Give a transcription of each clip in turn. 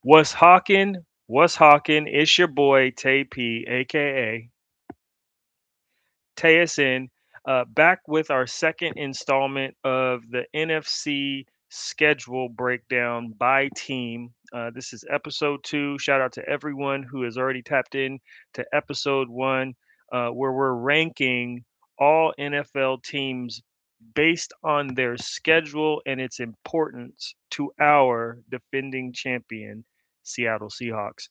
What's Hawkin? What's Hawkin? It's your boy Tay P, aka Tayasin, back with our second installment of the NFC schedule breakdown by team. This is episode 2. Shout out to everyone who has already tapped in to episode 1, where we're ranking all NFL teams based on their schedule and its importance to our defending champion, Seattle Seahawks.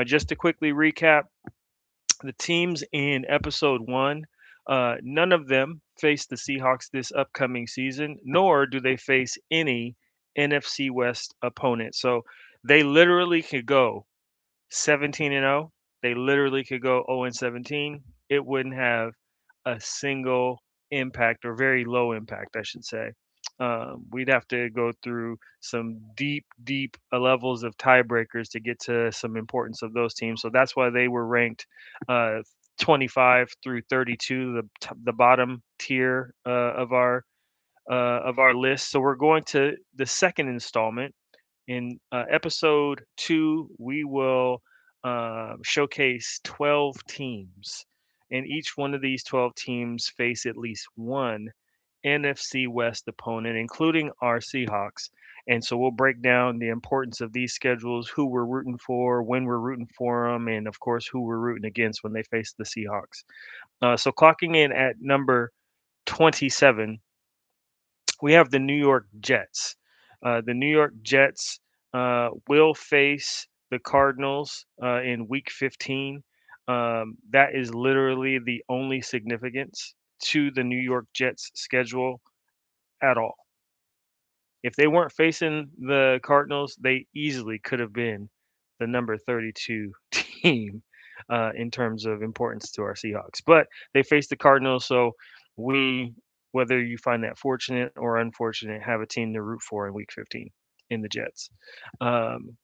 Just to quickly recap, the teams in episode 1, none of them face the Seahawks this upcoming season, nor do they face any NFC West opponent. So they literally could go 17 and 0. They literally could go 0 and 17. It wouldn't have a single impact, or very low impact, I should say. We'd have to go through some deep levels of tiebreakers to get to some importance of those teams. So that's why they were ranked uh, 25 through 32, the bottom tier of our list. So we're going to the second installment. In episode 2, we will showcase 12 teams, and each one of these 12 teams face at least one NFC West opponent, including our Seahawks. And so we'll break down the importance of these schedules, who we're rooting for, when we're rooting for them, and of course, who we're rooting against when they face the Seahawks. So clocking in at number 27, we have the New York Jets. The New York Jets will face the Cardinals in Week 15. That is literally the only significance to the New York Jets schedule at all. If they weren't facing the Cardinals, they easily could have been the number 32 team in terms of importance to our Seahawks. But they faced the Cardinals, so we, whether you find that fortunate or unfortunate, have a team to root for in Week 15 in the Jets. Um,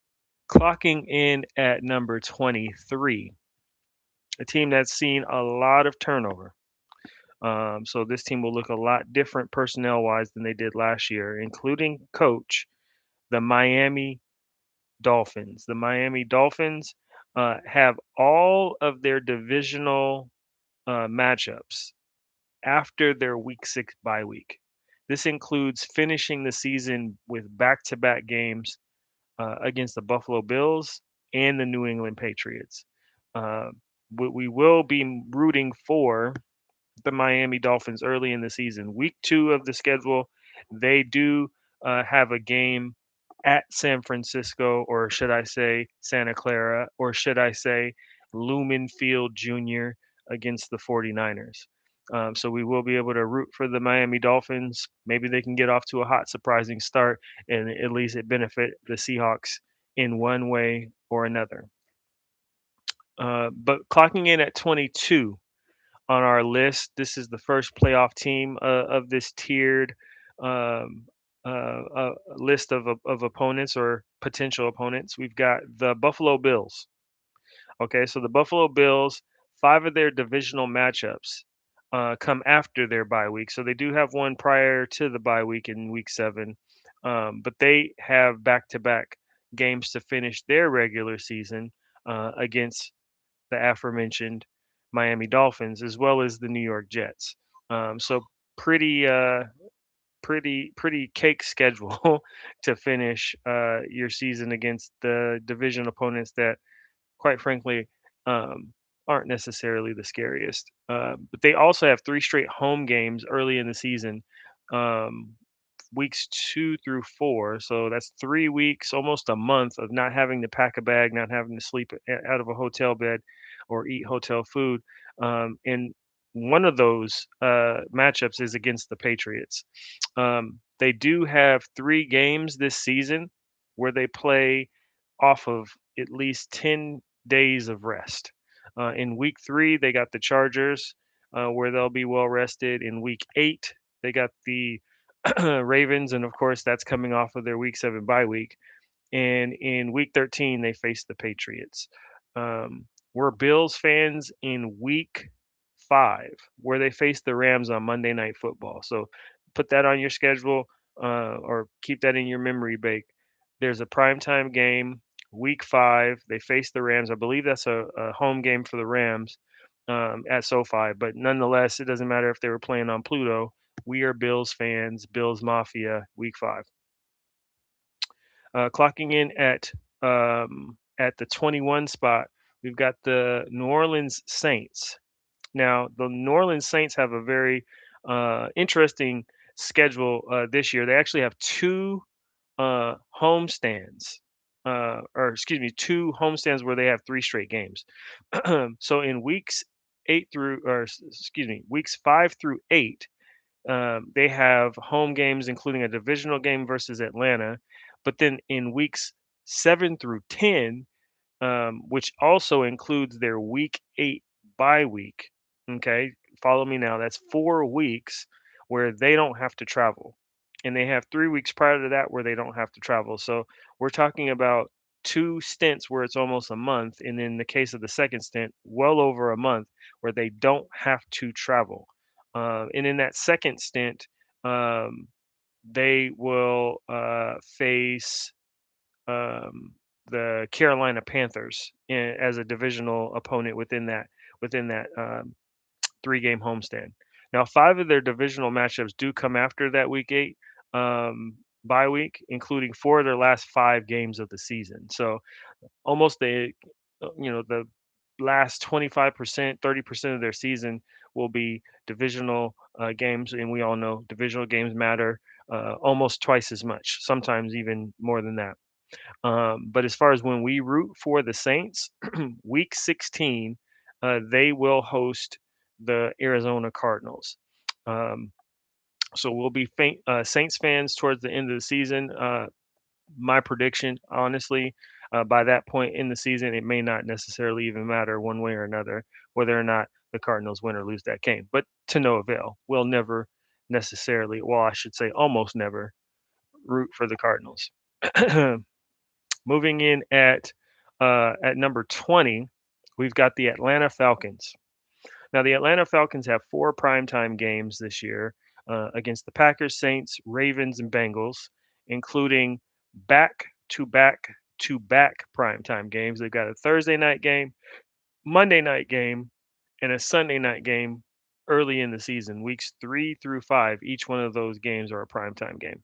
Clocking in at number 23, a team that's seen a lot of turnover. So this team will look a lot different personnel wise than they did last year, including coach, the Miami Dolphins. The Miami Dolphins have all of their divisional matchups after their week 6 bye week. This includes finishing the season with back to back games against the Buffalo Bills and the New England Patriots. Uh, we will be rooting for the Miami Dolphins early in the season. Week 2 of the schedule, they do have a game at San Francisco, or should I say Santa Clara, or should I say Lumen Field Jr. against the 49ers. So we will be able to root for the Miami Dolphins. Maybe they can get off to a hot, surprising start, and at least it benefit the Seahawks in one way or another. But clocking in at 22, on our list. This is the first playoff team of this tiered um, list of opponents or potential opponents. We've got the Buffalo Bills. Okay, so the Buffalo Bills, 5 of their divisional matchups come after their bye week. So they do have one prior to the bye week in week 7, but they have back to back games to finish their regular season against the aforementioned Miami Dolphins, as well as the New York Jets. So pretty pretty cake schedule to finish your season against the division opponents that, quite frankly, um, aren't necessarily the scariest. But they also have 3 straight home games early in the season. Um, Weeks 2 through 4. So that's 3 weeks, almost a month of not having to pack a bag, not having to sleep out of a hotel bed or eat hotel food. And one of those matchups is against the Patriots. They do have 3 games this season where they play off of at least 10 days of rest. In week 3, they got the Chargers, where they'll be well rested. In week 8, they got the Ravens, and of course, that's coming off of their week 7 bye week. And in week 13, they face the Patriots. We're Bills fans in week 5, where they face the Rams on Monday Night Football. So put that on your schedule or keep that in your memory bank. There's a primetime game Week 5, they face the Rams. I believe that's a home game for the Rams at SoFi. But nonetheless, it doesn't matter if they were playing on Pluto. We are Bills fans, Bills Mafia, Week 5. Clocking in at the 21 spot, we've got the New Orleans Saints. Now, the New Orleans Saints have a very interesting schedule this year. They actually have two homestands, or excuse me, two homestands where they have three straight games. So in weeks 8 through, or excuse me, weeks 5 through 8, they have home games, including a divisional game versus Atlanta. But then in weeks 7 through 10, which also includes their week 8 bye week. Okay, follow me now. That's 4 weeks where they don't have to travel. And they have 3 weeks prior to that where they don't have to travel. So we're talking about two stints where it's almost a month. And in the case of the second stint, well over a month where they don't have to travel. And in that second stint, um, they will face um, the Carolina Panthers as a divisional opponent within that 3-game homestand. Now, 5 of their divisional matchups do come after that week 8 um, bye week, including 4 of their last 5 games of the season. So almost the last 25%, 30% of their season will be divisional games, and we all know divisional games matter almost twice as much, sometimes even more than that. But as far as when we root for the Saints, week 16, they will host the Arizona Cardinals. Um, so we'll be Saints fans towards the end of the season. My prediction, honestly, by that point in the season, it may not necessarily even matter one way or another whether or not the Cardinals win or lose that game. But to no avail. We'll never necessarily, well, I should say almost never, root for the Cardinals. Moving in at number 20, we've got the Atlanta Falcons. Now, the Atlanta Falcons have 4 primetime games this year against the Packers, Saints, Ravens, and Bengals, including back to back to back primetime games. They've got a Thursday night game, Monday night game, and a Sunday night game early in the season. Weeks 3 through 5, each one of those games are a primetime game.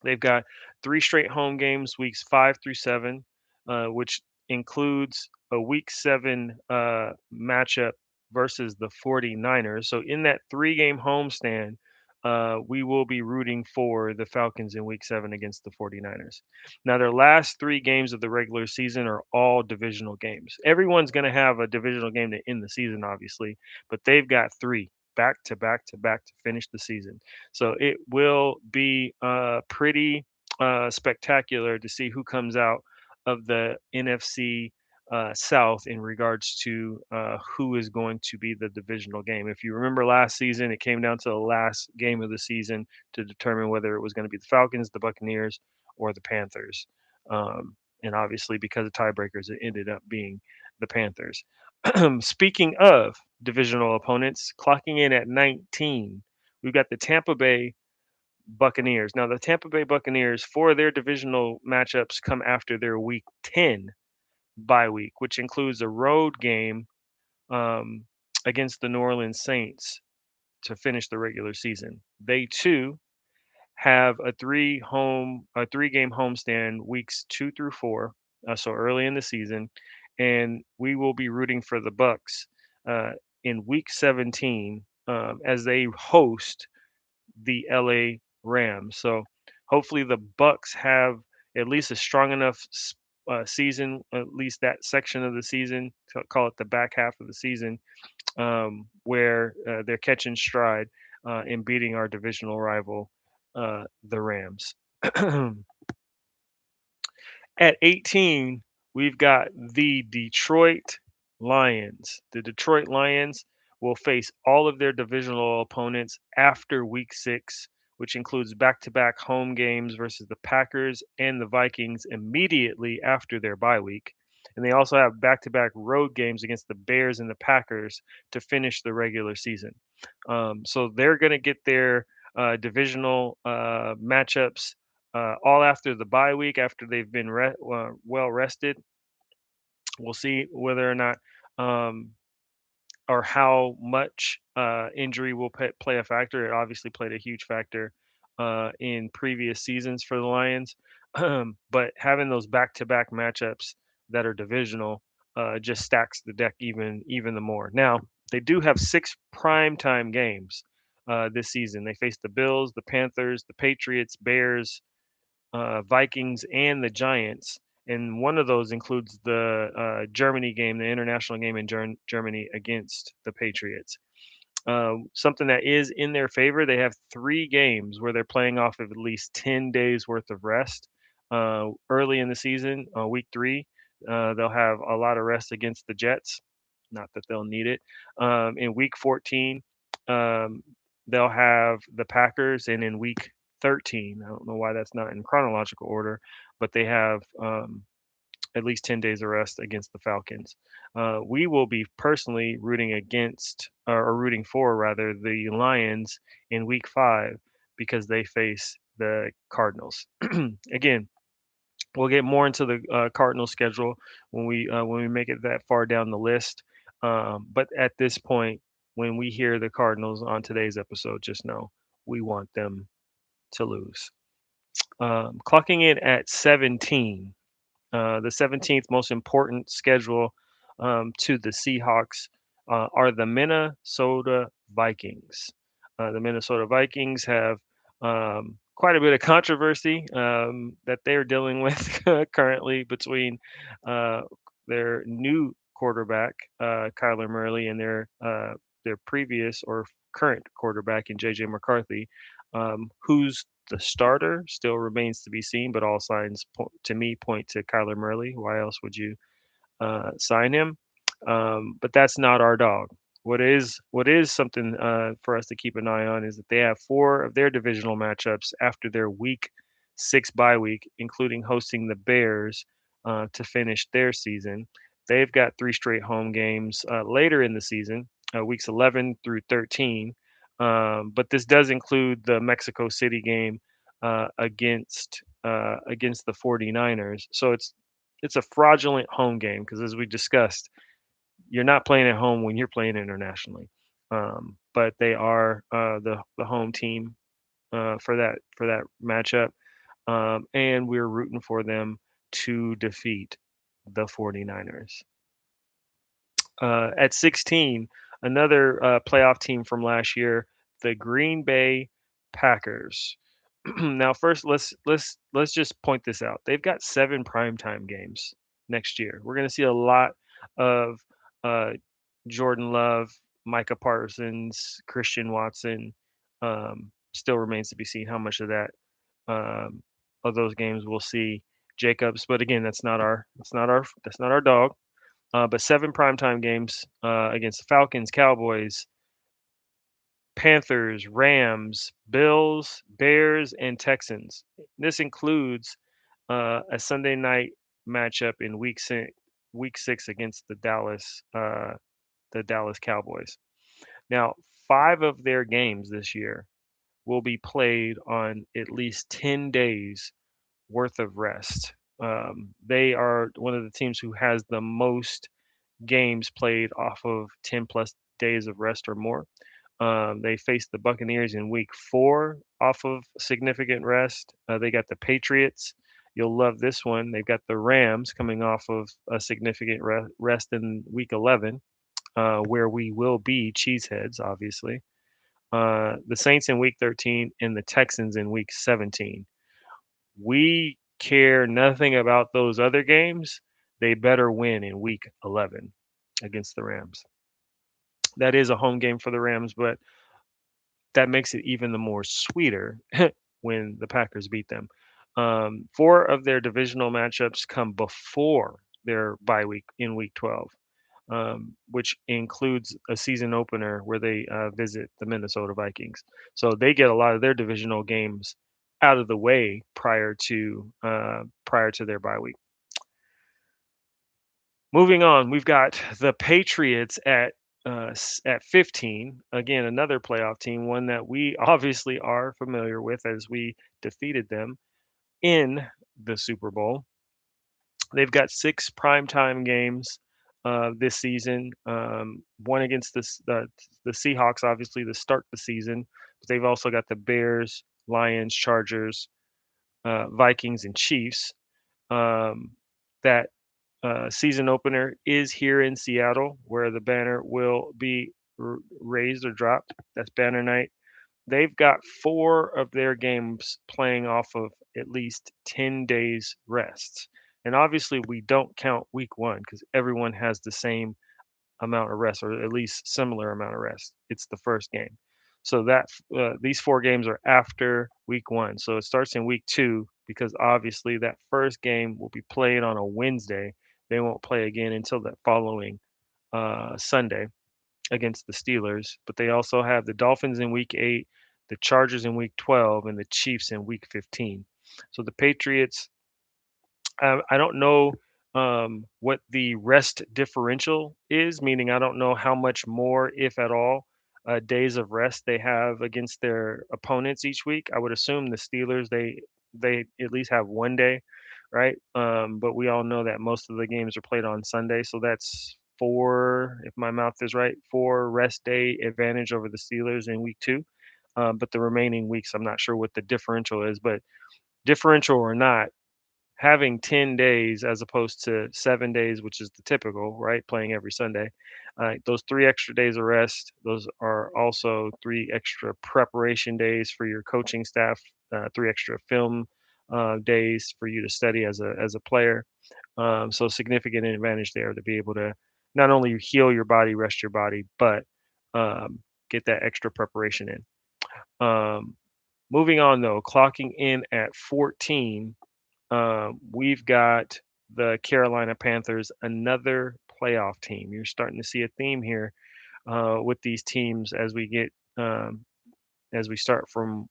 They've got 3 straight home games, weeks 5 through 7, which includes a week 7 matchup versus the 49ers. So in that 3-game homestand, we will be rooting for the Falcons in week 7 against the 49ers. Now, their last 3 games of the regular season are all divisional games. Everyone's going to have a divisional game to end the season, obviously, but they've got 3 back to back to back to finish the season. So it will be pretty spectacular to see who comes out of the NFC South in regards to who is going to be the divisional game. If you remember last season, it came down to the last game of the season to determine whether it was going to be the Falcons, the Buccaneers, or the Panthers. And obviously, because of tiebreakers, it ended up being the Panthers. Speaking of divisional opponents, clocking in at 19, we've got the Tampa Bay Buccaneers. Now, the Tampa Bay Buccaneers, for their divisional matchups, come after their Week 10 bye week, which includes a road game um, against the New Orleans Saints to finish the regular season. They too have a 3-game homestand weeks 2 through 4, so early in the season, and we will be rooting for the Bucks uh, in week 17 as they host the LA Rams. So hopefully the Bucks have at least a strong enough season, at least that section of the season, to call it the back half of the season, where they're catching stride in beating our divisional rival, the Rams. At 18, we've got the Detroit Lions. The Detroit Lions will face all of their divisional opponents after week 6, which includes back to back home games versus the Packers and the Vikings immediately after their bye week. And they also have back to back road games against the Bears and the Packers to finish the regular season. So they're going to get their divisional matchups all after the bye week, after they've been well rested. We'll see whether or not um, or how much injury will play a factor. It obviously played a huge factor in previous seasons for the Lions, but having those back-to-back matchups that are divisional just stacks the deck even the more. Now they do have six primetime games this season. They face the Bills, the Panthers, the Patriots, Bears, Vikings, and the Giants. And one of those includes the Germany game, the international game in Germany against the Patriots. Something that is in their favor, they have three games where they're playing off of at least 10 days worth of rest. Early in the season, week three, they'll have a lot of rest against the Jets. Not that they'll need it. In week 14, um, they'll have the Packers, and in week 13, I don't know why that's not in chronological order, but they have at least 10 days of rest against the Falcons. We will be personally rooting against, or rooting for rather, the Lions in week 5 because they face the Cardinals. Again, we'll get more into the Cardinals schedule when we make it that far down the list. But at this point, when we hear the Cardinals on today's episode, just know we want them to lose. Clocking in at 17, the 17th most important schedule to the Seahawks are the Minnesota Vikings. The Minnesota Vikings have quite a bit of controversy that they're dealing with currently between uh, their new quarterback, Kyler Murray, and their previous or current quarterback in JJ McCarthy, who's the starter still remains to be seen, but all signs to me point to Kyler Murray. Why else would you sign him? But that's not our dog. What is something for us to keep an eye on is that they have four of their divisional matchups after their week 6 bye week, including hosting the Bears to finish their season. They've got three straight home games later in the season, weeks 11 through 13. But this does include the Mexico City game against the 49ers. So it's a fraudulent home game because, as we discussed, you're not playing at home when you're playing internationally. But they are the home team for that matchup, and we're rooting for them to defeat the 49ers. At 16, another playoff team from last year, the Green Bay Packers. Now, first, let's just point this out. They've got 7 primetime games next year. We're going to see a lot of uh, Jordan Love, Micah Parsons, Christian Watson. Still remains to be seen how much um, of those games we'll see Jacobs. But again, that's not our dog. But 7 primetime games against the Falcons, Cowboys, Panthers, Rams, Bills, Bears, and Texans. This includes a Sunday night matchup in week 6 against the Dallas Cowboys. Now, 5 of their games this year will be played on at least 10 days worth of rest. They are one of the teams who has the most games played off of 10 plus days of rest or more. They faced the Buccaneers in week 4 off of significant rest. They got the Patriots. You'll love this one. They've got the Rams coming off of a significant rest in week 11, where we will be cheeseheads, obviously. The Saints in week 13 and the Texans in week 17. We care nothing about those other games. They better win in week 11 against the Rams. That is a home game for the Rams, but that makes it even the more sweeter when the Packers beat them. 4 of their divisional matchups come before their bye week in week 12, which includes a season opener where they visit the Minnesota Vikings. So they get a lot of their divisional games out of the way prior to their bye week. Moving on, we've got the Patriots at 15. Again, another playoff team, one that we obviously are familiar with as we defeated them in the Super Bowl. They've got 6 primetime games this season. One against the Seahawks, obviously, to start the season. But they've also got the Bears, Lions, Chargers, Vikings, and Chiefs. Um, that season opener is here in Seattle, where the banner will be raised or dropped. That's banner night. They've got 4 of their games playing off of at least 10 days rest. And obviously, we don't count week 1 because everyone has the same amount of rest, or at least similar amount of rest. It's the first game. So that these 4 games are after week 1. So it starts in week 2 because obviously that first game will be played on a Wednesday. They won't play again until that following Sunday against the Steelers, but they also have the Dolphins in week 8, the Chargers in week 12, and the Chiefs in week 15. So the Patriots, I don't know what the rest differential is, meaning I don't know how much more, if at all, days of rest they have against their opponents each week. I would assume the Steelers they at least have 1 day, right? But we all know that most of the games are played on Sunday, so that's 4, if my math is right, 4 rest day advantage over the Steelers in week 2. But the remaining weeks, I'm not sure what the differential is, but differential or not, having 10 days as opposed to 7 days, which is the typical, right? Playing every Sunday. Those 3 extra days of rest, those are also 3 extra preparation days for your coaching staff, 3 extra film days for you to study as a player. So significant advantage there to be able to not only heal your body, rest your body, but um, get that extra preparation in. Moving on though, clocking in at 14, we've got the Carolina Panthers, another playoff team. You're starting to see a theme here with these teams as we get as we start from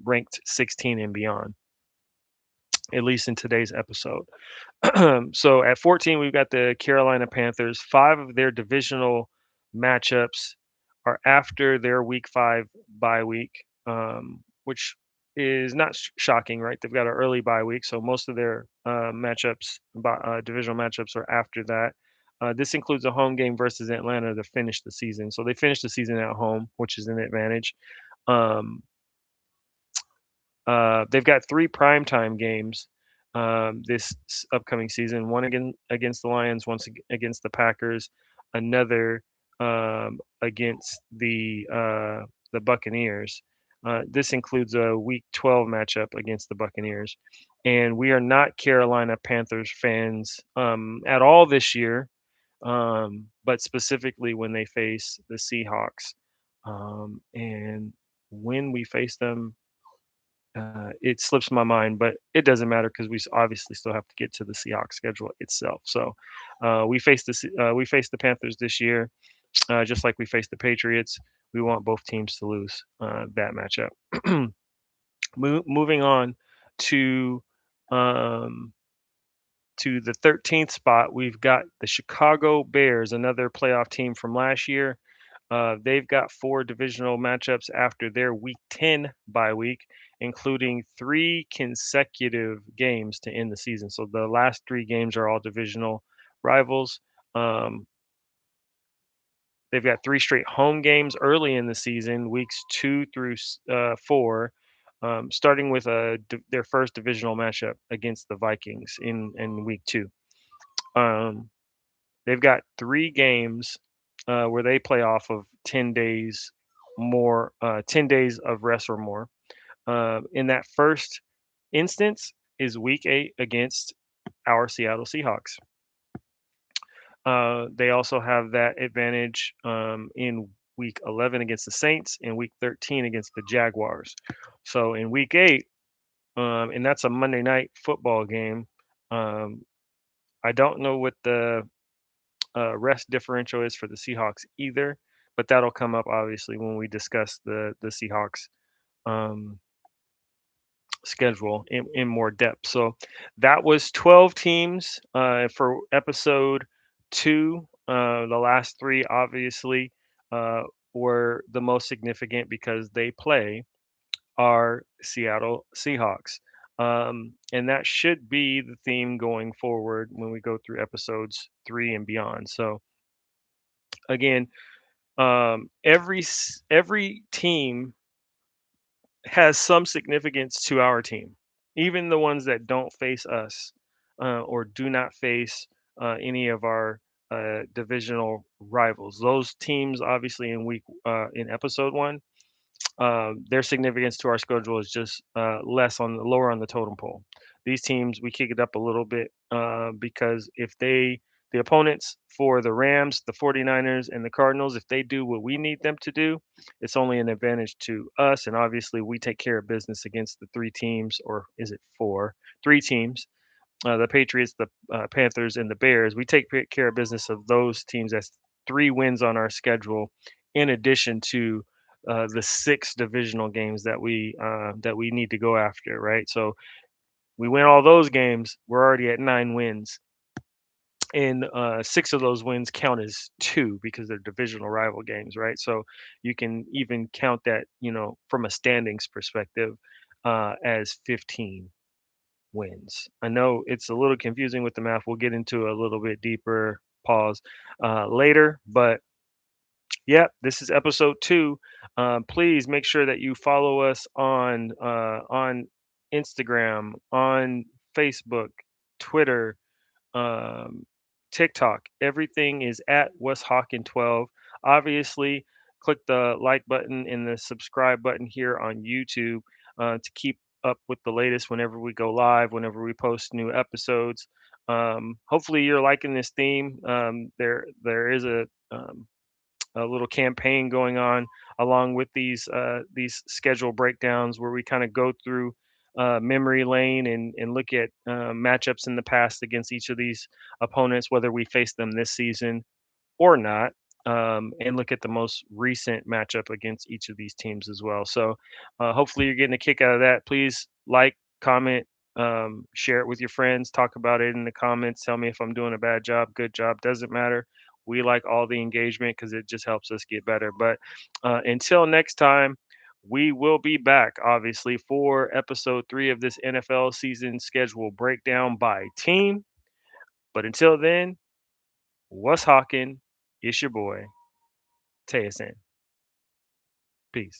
ranked 16 and beyond, at least in today's episode. So at 14, we've got the Carolina Panthers. 5 of their divisional matchups are after their Week 5 bye week, which is not shocking, right? They've got an early bye week, so most of their matchups, divisional matchups, are after that. This includes a home game versus Atlanta to finish the season. So they finish the season at home, which is an advantage. Um, they've got 3 primetime games this upcoming season. One against the Lions, once against the Packers, another against the Buccaneers. This includes a Week 12 matchup against the Buccaneers, and we are not Carolina Panthers fans at all this year, but specifically when they face the Seahawks, and when we face them, it slips my mind, but it doesn't matter because obviously still have to get to the Seahawks schedule itself. So we face the Panthers this year, just like we faced the Patriots. We want both teams to lose that matchup. Moving on to um, the 13th spot, we've got the Chicago Bears, another playoff team from last year. They've got 4 divisional matchups after their Week 10 bye week, including 3 consecutive games to end the season. So the last 3 games are all divisional rivals. Um, they've got 3 straight home games early in the season, weeks 2 through 4, starting with their first divisional matchup against the Vikings in week 2. Um, They've got 3 games where they play off of 10 days more, 10 days of rest or more. In that first instance is week 8 against our Seattle Seahawks. They also have that advantage in week 11 against the Saints and week 13 against the Jaguars. So in week 8, and that's a Monday night football game. Um, I don't know what the rest differential is for the Seahawks either, but that'll come up obviously when we discuss the Seahawks um, schedule in more depth. So that was 12 teams for episode 2. The last 3 obviously were the most significant because they play our Seattle Seahawks. And that should be the theme going forward when we go through episodes 3 and beyond. So again, every team has some significance to our team, even the ones that don't face us or do not face any of our divisional rivals. Those teams, obviously, in episode 1, their significance to our schedule is just less on the lower on the totem pole. These teams, we kick it up a little bit because if the opponents for the Rams, the 49ers, and the Cardinals, if they do what we need them to do, it's only an advantage to us. And obviously, we take care of business against the 3 teams, or is it 4? 3 teams, the Patriots, the Panthers, and the Bears. We take care of business of those teams. That's 3 wins on our schedule, in addition to the 6 divisional games that we need to go after. Right, so we win all those games. We're already at 9 wins, and 6 of those wins count as 2 because they're divisional rival games. Right, so you can even count that, from a standings perspective, as 15 wins. I know it's a little confusing with the math. We'll get into a little bit deeper pause later, but yeah, this is episode 2. Please make sure that you follow us on Instagram, on Facebook, Twitter, um, TikTok. Everything is at West Hawkin 12. Obviously, click the like button and the subscribe button here on YouTube to keep up with the latest whenever we go live, whenever we post new episodes. Hopefully, you're liking this theme. There is a little campaign going on along with these schedule breakdowns where we kind of go through memory lane and look at matchups in the past against each of these opponents, whether we face them this season or not, and look at the most recent matchup against each of these teams as well. So hopefully you're getting a kick out of that. Please like, comment, share it with your friends, talk about it in the comments. Tell me if I'm doing a bad job, good job, doesn't matter. We like all the engagement because it just helps us get better. But until next time, we will be back, obviously, for episode 3 of this NFL season schedule breakdown by team. But until then, what's hawking? It's your boy, Tayasin. Peace.